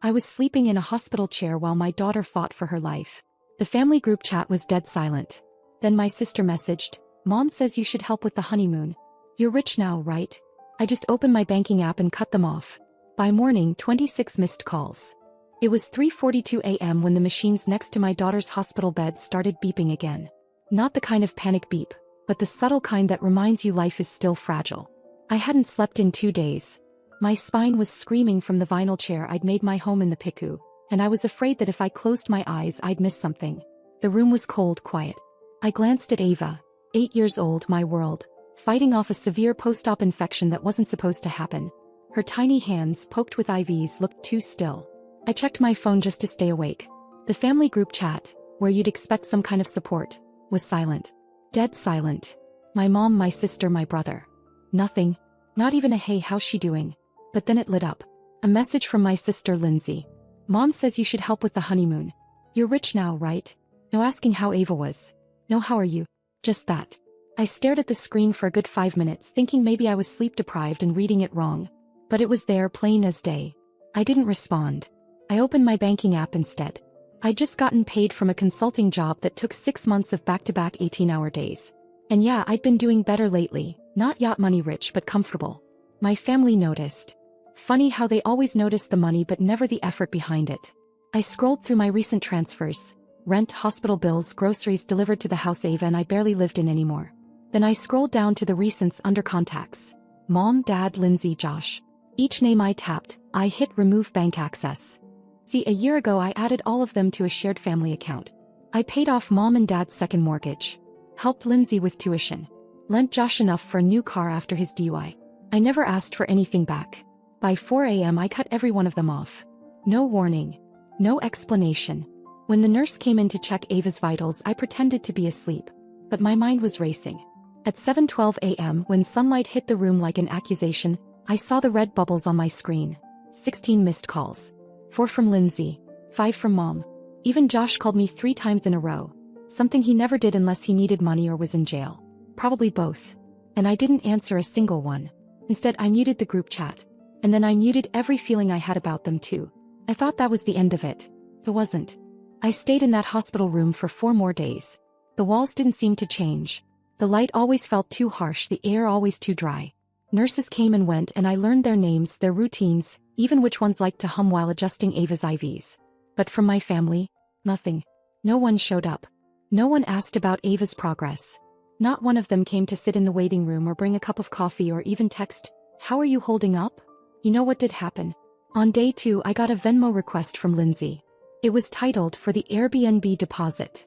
I was sleeping in a hospital chair while my daughter fought for her life. The family group chat was dead silent. Then my sister messaged, "Mom says you should help with the honeymoon. You're rich now, right?" I just opened my banking app and cut them off. By morning, 26 missed calls. It was 3:42 a.m. when the machines next to my daughter's hospital bed started beeping again. Not the kind of panic beep, but the subtle kind that reminds you life is still fragile. I hadn't slept in 2 days. My spine was screaming from the vinyl chair I'd made my home in the PICU, and I was afraid that if I closed my eyes I'd miss something. The room was cold quiet. I glanced at Ava, 8 years old, my world, fighting off a severe post-op infection that wasn't supposed to happen. Her tiny hands, poked with IVs, looked too still. I checked my phone just to stay awake. The family group chat, where you'd expect some kind of support, was silent. Dead silent. My mom, my sister, my brother. Nothing. Not even a "Hey, how's she doing?" But then it lit up. A message from my sister Lindsay. "Mom says you should help with the honeymoon. You're rich now, right?" No asking how Ava was. No how are you. Just that. I stared at the screen for a good 5 minutes, thinking maybe I was sleep deprived and reading it wrong. But it was there, plain as day. I didn't respond. I opened my banking app instead. I'd just gotten paid from a consulting job that took 6 months of back-to-back 18-hour days. And yeah, I'd been doing better lately, not yacht money rich but comfortable. My family noticed. Funny how they always notice the money but never the effort behind it. I scrolled through my recent transfers, rent, hospital bills, groceries delivered to the house Ava and I barely lived in anymore. Then I scrolled down to the recents under contacts. Mom, Dad, Lindsay, Josh. Each name I tapped, I hit remove bank access. See, a year ago I added all of them to a shared family account. I paid off Mom and Dad's second mortgage. Helped Lindsay with tuition. Lent Josh enough for a new car after his DUI. I never asked for anything back. By 4 a.m. I cut every one of them off. No warning. No explanation. When the nurse came in to check Ava's vitals, I pretended to be asleep. But my mind was racing. At 7:12 a.m., when sunlight hit the room like an accusation, I saw the red bubbles on my screen. 16 missed calls. 4 from Lindsay. 5 from Mom. Even Josh called me 3 times in a row. Something he never did unless he needed money or was in jail. Probably both. And I didn't answer a single one. Instead, I muted the group chat. And then I muted every feeling I had about them too. I thought that was the end of it. It wasn't. I stayed in that hospital room for 4 more days. The walls didn't seem to change. The light always felt too harsh, the air always too dry. Nurses came and went and I learned their names, their routines, even which ones liked to hum while adjusting Ava's IVs. But from my family, nothing. No one showed up. No one asked about Ava's progress. Not one of them came to sit in the waiting room or bring a cup of coffee or even text, "How are you holding up?" You know what did happen? On day 2 I got a Venmo request from Lindsay. It was titled "For the Airbnb deposit."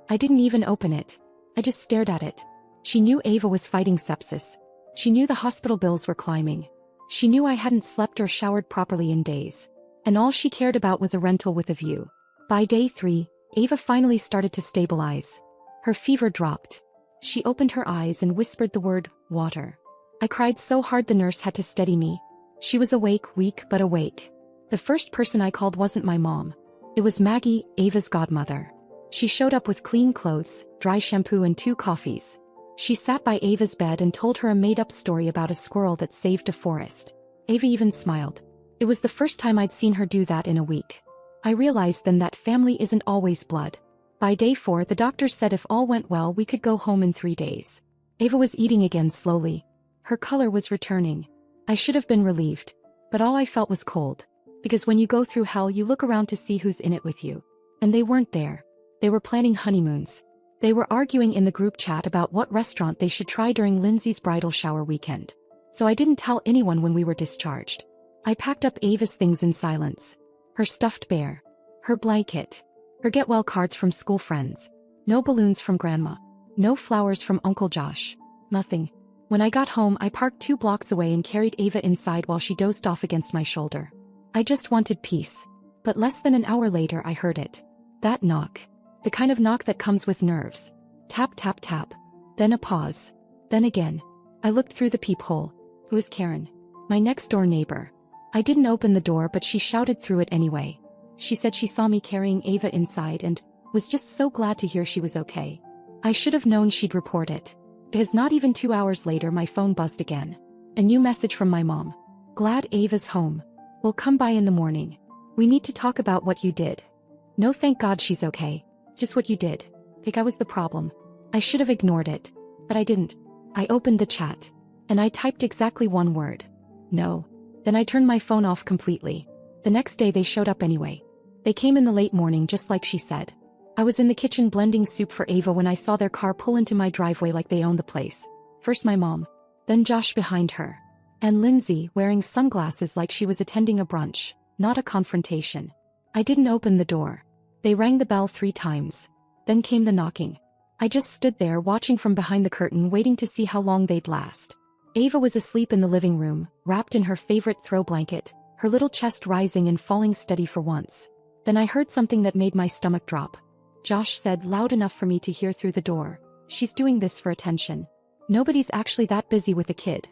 I didn't even open it. I just stared at it. She knew Ava was fighting sepsis. She knew the hospital bills were climbing. She knew I hadn't slept or showered properly in days. And all she cared about was a rental with a view. By day 3, Ava finally started to stabilize. Her fever dropped. She opened her eyes and whispered the word, "water." I cried so hard the nurse had to steady me. She was awake, weak but awake. The first person I called wasn't my mom. It was Maggie, Ava's godmother. She showed up with clean clothes, dry shampoo and 2 coffees. She sat by Ava's bed and told her a made-up story about a squirrel that saved a forest. Ava even smiled. It was the first time I'd seen her do that in a week. I realized then that family isn't always blood. By day 4 the doctor said if all went well we could go home in 3 days. Ava was eating again slowly. Her color was returning. I should have been relieved. But all I felt was cold. Because when you go through hell you look around to see who's in it with you. And they weren't there. They were planning honeymoons. They were arguing in the group chat about what restaurant they should try during Lindsay's bridal shower weekend. So I didn't tell anyone when we were discharged. I packed up Ava's things in silence. Her stuffed bear. Her blanket. Her get-well cards from school friends. No balloons from Grandma. No flowers from Uncle Josh. Nothing. When I got home I parked 2 blocks away and carried Ava inside while she dozed off against my shoulder. I just wanted peace. But less than an hour later I heard it. That knock. The kind of knock that comes with nerves. Tap tap tap. Then a pause. Then again. I looked through the peephole. It was Karen. My next-door neighbor. I didn't open the door but she shouted through it anyway. She said she saw me carrying Ava inside and was just so glad to hear she was okay. I should have known she'd report it. Because not even 2 hours later my phone buzzed again. A new message from my mom. "Glad Ava's home. We'll come by in the morning." We need to talk about what you did. No, thank God she's okay. Just what you did. Like I was the problem. I should have ignored it. But I didn't. I opened the chat. And I typed exactly one word. No. Then I turned my phone off completely. The next day they showed up anyway. They came in the late morning just like she said. I was in the kitchen blending soup for Ava when I saw their car pull into my driveway like they owned the place. First my mom. Then Josh behind her. And Lindsay wearing sunglasses like she was attending a brunch, not a confrontation. I didn't open the door. They rang the bell 3 times. Then came the knocking. I just stood there watching from behind the curtain waiting to see how long they'd last. Ava was asleep in the living room, wrapped in her favorite throw blanket, her little chest rising and falling steady for once. Then I heard something that made my stomach drop. Josh said loud enough for me to hear through the door, "She's doing this for attention. Nobody's actually that busy with a kid."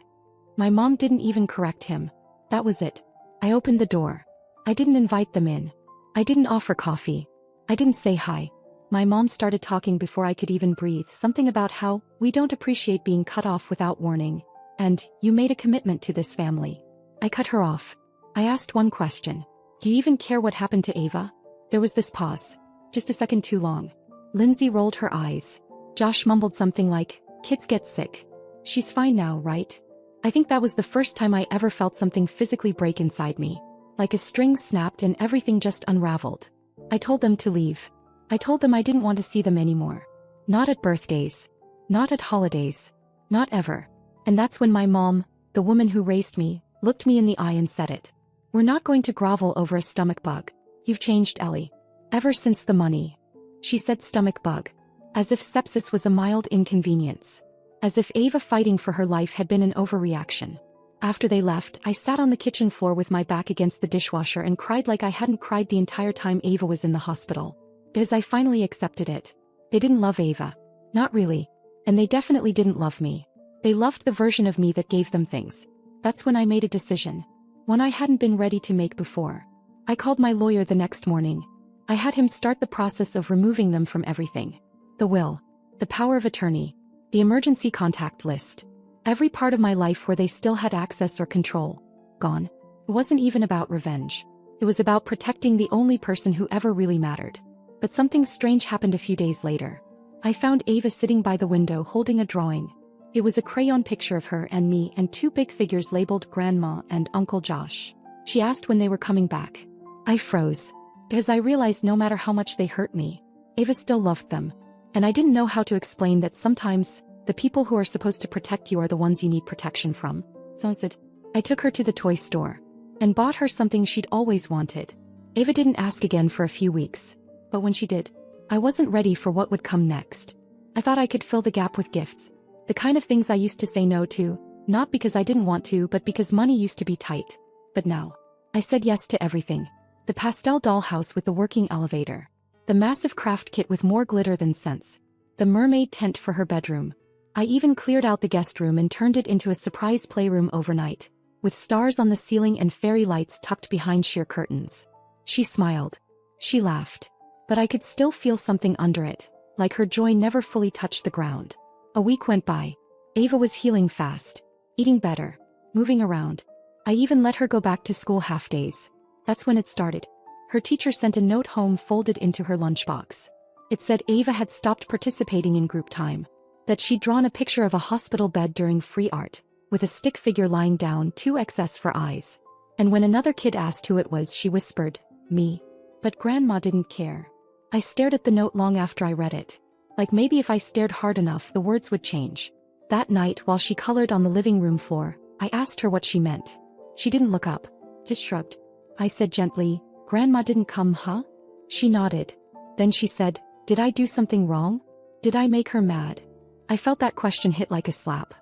My mom didn't even correct him. That was it. I opened the door. I didn't invite them in. I didn't offer coffee. I didn't say hi. My mom started talking before I could even breathe, something about how we don't appreciate being cut off without warning. And you made a commitment to this family. I cut her off. I asked one question. Do you even care what happened to Ava? There was this pause. Just a second too long. Lindsay rolled her eyes. Josh mumbled something like, "Kids get sick. She's fine now, right?" I think that was the first time I ever felt something physically break inside me. Like a string snapped and everything just unraveled. I told them to leave. I told them I didn't want to see them anymore. Not at birthdays. Not at holidays. Not ever. And that's when my mom, the woman who raised me, looked me in the eye and said it. "We're not going to grovel over a stomach bug. You've changed, Ellie. Ever since the money." She said stomach bug. As if sepsis was a mild inconvenience. As if Ava fighting for her life had been an overreaction. After they left, I sat on the kitchen floor with my back against the dishwasher and cried like I hadn't cried the entire time Ava was in the hospital. Because I finally accepted it. They didn't love Ava. Not really. And they definitely didn't love me. They loved the version of me that gave them things. That's when I made a decision. One I hadn't been ready to make before. I called my lawyer the next morning. I had him start the process of removing them from everything. The will. The power of attorney. The emergency contact list. Every part of my life where they still had access or control. Gone. It wasn't even about revenge. It was about protecting the only person who ever really mattered. But something strange happened a few days later. I found Ava sitting by the window holding a drawing. It was a crayon picture of her and me and 2 big figures labeled Grandma and Uncle Josh. She asked when they were coming back. I froze. Because I realized no matter how much they hurt me, Ava still loved them. And I didn't know how to explain that sometimes, the people who are supposed to protect you are the ones you need protection from. So instead, I took her to the toy store. And bought her something she'd always wanted. Ava didn't ask again for a few weeks. But when she did, I wasn't ready for what would come next. I thought I could fill the gap with gifts. The kind of things I used to say no to, not because I didn't want to but because money used to be tight. But now, I said yes to everything. The pastel dollhouse with the working elevator. The massive craft kit with more glitter than sense. The mermaid tent for her bedroom. I even cleared out the guest room and turned it into a surprise playroom overnight. With stars on the ceiling and fairy lights tucked behind sheer curtains. She smiled. She laughed. But I could still feel something under it, like her joy never fully touched the ground. A week went by. Ava was healing fast. Eating better. Moving around. I even let her go back to school half days. That's when it started. Her teacher sent a note home folded into her lunchbox. It said Ava had stopped participating in group time. That she'd drawn a picture of a hospital bed during free art, with a stick figure lying down 2XS for eyes. And when another kid asked who it was, she whispered, "Me." But Grandma didn't care. I stared at the note long after I read it. Like maybe if I stared hard enough the words would change. That night while she colored on the living room floor, I asked her what she meant. She didn't look up. Just shrugged. I said gently, "Grandma didn't come, huh?" She nodded. Then she said, "Did I do something wrong? Did I make her mad?" I felt that question hit like a slap.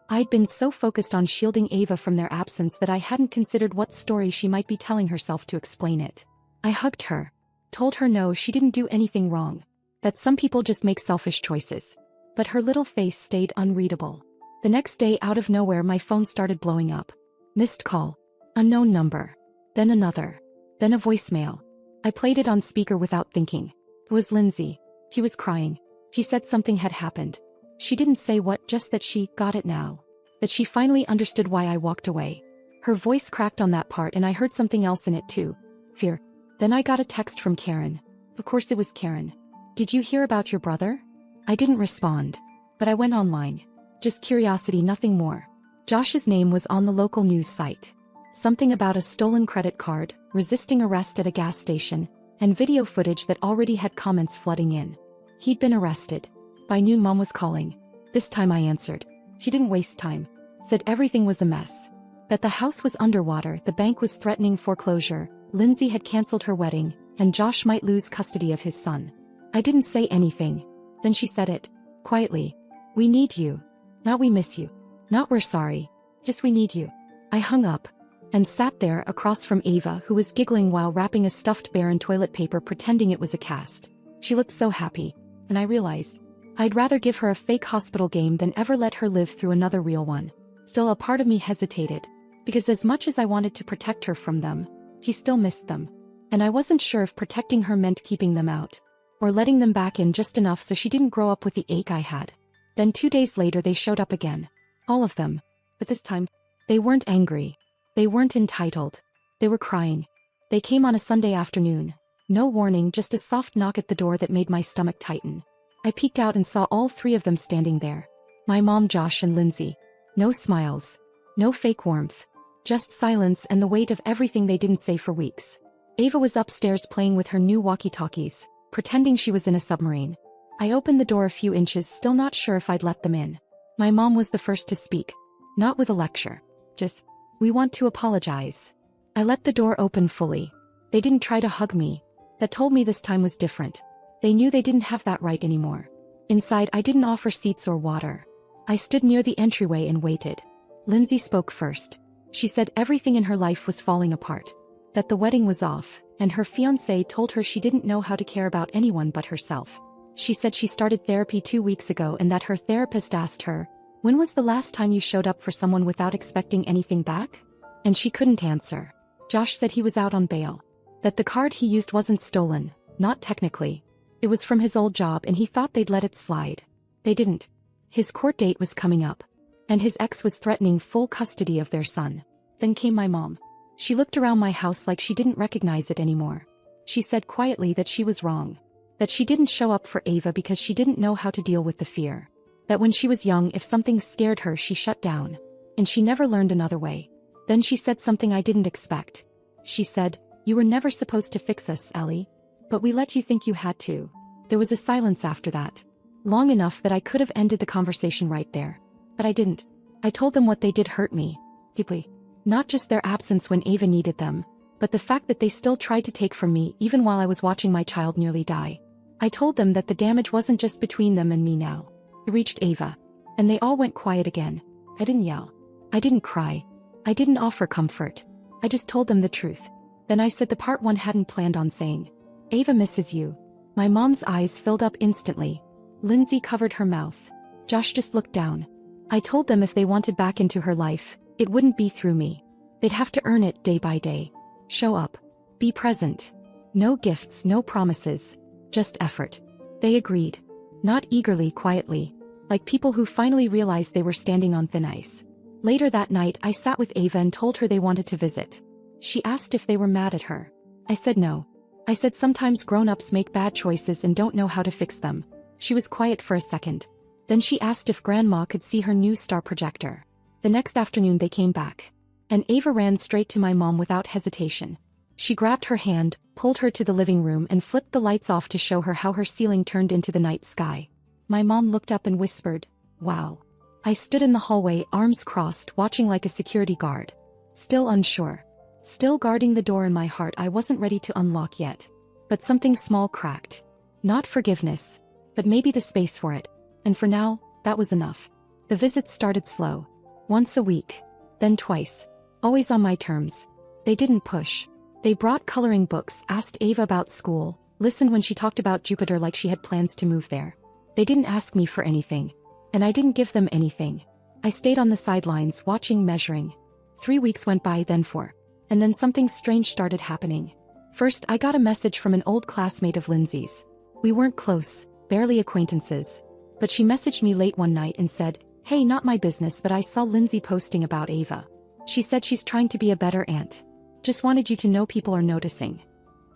I'd been so focused on shielding Ava from their absence that I hadn't considered what story she might be telling herself to explain it. I hugged her. Told her no, she didn't do anything wrong. That some people just make selfish choices. But her little face stayed unreadable. The next day out of nowhere my phone started blowing up. Missed call. Unknown number. Then another. Then a voicemail. I played it on speaker without thinking. It was Lindsay. She was crying. She said something had happened. She didn't say what, just that she got it now. That she finally understood why I walked away. Her voice cracked on that part and I heard something else in it too. Fear. Then I got a text from Karen. Of course it was Karen. Did you hear about your brother? I didn't respond. But I went online. Just curiosity, nothing more. Josh's name was on the local news site. Something about a stolen credit card, resisting arrest at a gas station, and video footage that already had comments flooding in. He'd been arrested. By noon Mom was calling. This time I answered. She didn't waste time. Said everything was a mess. That the house was underwater, the bank was threatening foreclosure, Lindsay had canceled her wedding, and Josh might lose custody of his son. I didn't say anything. Then she said it. Quietly. We need you. Not we miss you. Not we're sorry. Just we need you. I hung up. And sat there across from Ava, who was giggling while wrapping a stuffed bear in toilet paper pretending it was a cast. She looked so happy. And I realized. I'd rather give her a fake hospital game than ever let her live through another real one. Still, a part of me hesitated. Because as much as I wanted to protect her from them, he still missed them. And I wasn't sure if protecting her meant keeping them out. Or letting them back in just enough so she didn't grow up with the ache I had. Then 2 days later they showed up again. All of them. But this time, they weren't angry. They weren't entitled. They were crying. They came on a Sunday afternoon. No warning, just a soft knock at the door that made my stomach tighten. I peeked out and saw all 3 of them standing there. My mom, Josh, and Lindsay. No smiles. No fake warmth. Just silence and the weight of everything they didn't say for weeks. Ava was upstairs playing with her new walkie-talkies, pretending she was in a submarine. I opened the door a few inches, still not sure if I'd let them in. My mom was the first to speak. Not with a lecture. Just, we want to apologize. I let the door open fully. They didn't try to hug me. That told me this time was different. They knew they didn't have that right anymore. Inside, I didn't offer seats or water. I stood near the entryway and waited. Lindsay spoke first. She said everything in her life was falling apart. That the wedding was off, and her fiancé told her she didn't know how to care about anyone but herself. She said she started therapy 2 weeks ago and that her therapist asked her, "When was the last time you showed up for someone without expecting anything back?" And she couldn't answer. Josh said he was out on bail. That the card he used wasn't stolen, not technically. It was from his old job and he thought they'd let it slide. They didn't. His court date was coming up. And his ex was threatening full custody of their son. Then came my mom. She looked around my house like she didn't recognize it anymore. She said quietly that she was wrong. That she didn't show up for Ava because she didn't know how to deal with the fear. That when she was young, if something scared her, she shut down. And she never learned another way. Then she said something I didn't expect. She said, "You were never supposed to fix us, Ellie. But we let you think you had to." There was a silence after that. Long enough that I could have ended the conversation right there. But I didn't. I told them what they did hurt me. Deeply. Not just their absence when Ava needed them, but the fact that they still tried to take from me even while I was watching my child nearly die. I told them that the damage wasn't just between them and me now. It reached Ava. And they all went quiet again. I didn't yell. I didn't cry. I didn't offer comfort. I just told them the truth. Then I said the part one hadn't planned on saying. Ava misses you. My mom's eyes filled up instantly. Lindsay covered her mouth. Josh just looked down. I told them if they wanted back into her life, it wouldn't be through me. They'd have to earn it day by day. Show up. Be present. No gifts, no promises. Just effort. They agreed. Not eagerly, quietly. Like people who finally realized they were standing on thin ice. Later that night, I sat with Ava and told her they wanted to visit. She asked if they were mad at her. I said no. I said sometimes grown-ups make bad choices and don't know how to fix them. She was quiet for a second. Then she asked if Grandma could see her new star projector. The next afternoon they came back. And Ava ran straight to my mom without hesitation. She grabbed her hand, pulled her to the living room and flipped the lights off to show her how her ceiling turned into the night sky. My mom looked up and whispered, "Wow." I stood in the hallway, arms crossed, watching like a security guard. Still unsure. Still guarding the door in my heart I wasn't ready to unlock yet. But something small cracked. Not forgiveness. But maybe the space for it. And for now, that was enough. The visits started slow. Once a week. Then twice. Always on my terms. They didn't push. They brought coloring books, asked Ava about school, listened when she talked about Jupiter like she had plans to move there. They didn't ask me for anything. And I didn't give them anything. I stayed on the sidelines, watching, measuring. 3 weeks went by, then 4. And then something strange started happening. First, I got a message from an old classmate of Lindsay's. We weren't close, barely acquaintances. But she messaged me late one night and said, "Hey, not my business, but I saw Lindsay posting about Ava. She said she's trying to be a better aunt. Just wanted you to know people are noticing."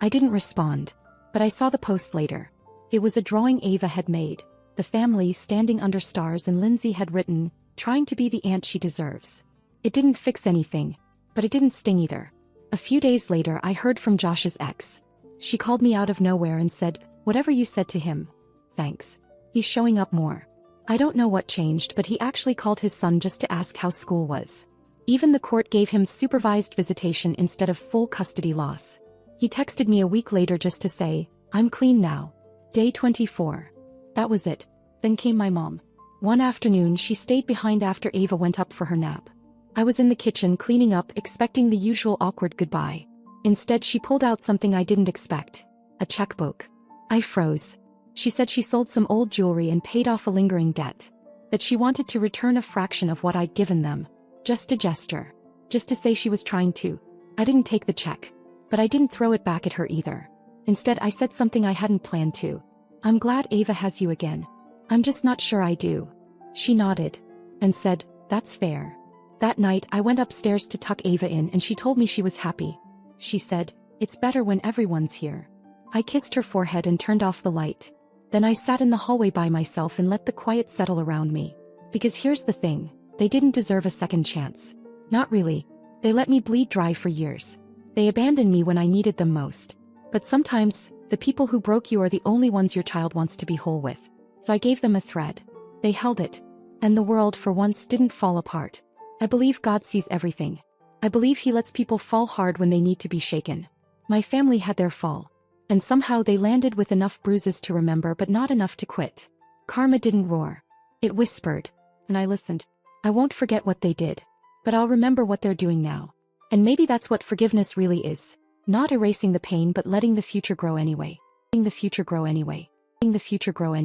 I didn't respond, but I saw the post later. It was a drawing Ava had made, the family standing under stars, and Lindsay had written, "Trying to be the aunt she deserves." It didn't fix anything, but it didn't sting either. A few days later I heard from Josh's ex. She called me out of nowhere and said, "Whatever you said to him, thanks. He's showing up more." I don't know what changed, but he actually called his son just to ask how school was. Even the court gave him supervised visitation instead of full custody loss. He texted me a week later just to say, "I'm clean now. Day 24. That was it. Then came my mom. One afternoon she stayed behind after Ava went up for her nap. I was in the kitchen cleaning up, expecting the usual awkward goodbye. Instead she pulled out something I didn't expect. A checkbook. I froze. She said she sold some old jewelry and paid off a lingering debt. That she wanted to return a fraction of what I'd given them. Just a gesture. Just to say she was trying to. I didn't take the check. But I didn't throw it back at her either. Instead I said something I hadn't planned to. "I'm glad Ava has you again. I'm just not sure I do." She nodded. And said, "That's fair." That night I went upstairs to tuck Ava in and she told me she was happy. She said, "It's better when everyone's here." I kissed her forehead and turned off the light. Then I sat in the hallway by myself and let the quiet settle around me. Because here's the thing, they didn't deserve a second chance. Not really. They let me bleed dry for years. They abandoned me when I needed them most. But sometimes, the people who broke you are the only ones your child wants to be whole with. So I gave them a thread. They held it. And the world for once didn't fall apart. I believe God sees everything. I believe He lets people fall hard when they need to be shaken. My family had their fall. And somehow they landed with enough bruises to remember but not enough to quit. Karma didn't roar. It whispered. And I listened. I won't forget what they did. But I'll remember what they're doing now. And maybe that's what forgiveness really is. Not erasing the pain but letting the future grow anyway. Letting the future grow anyway. Letting the future grow anyway.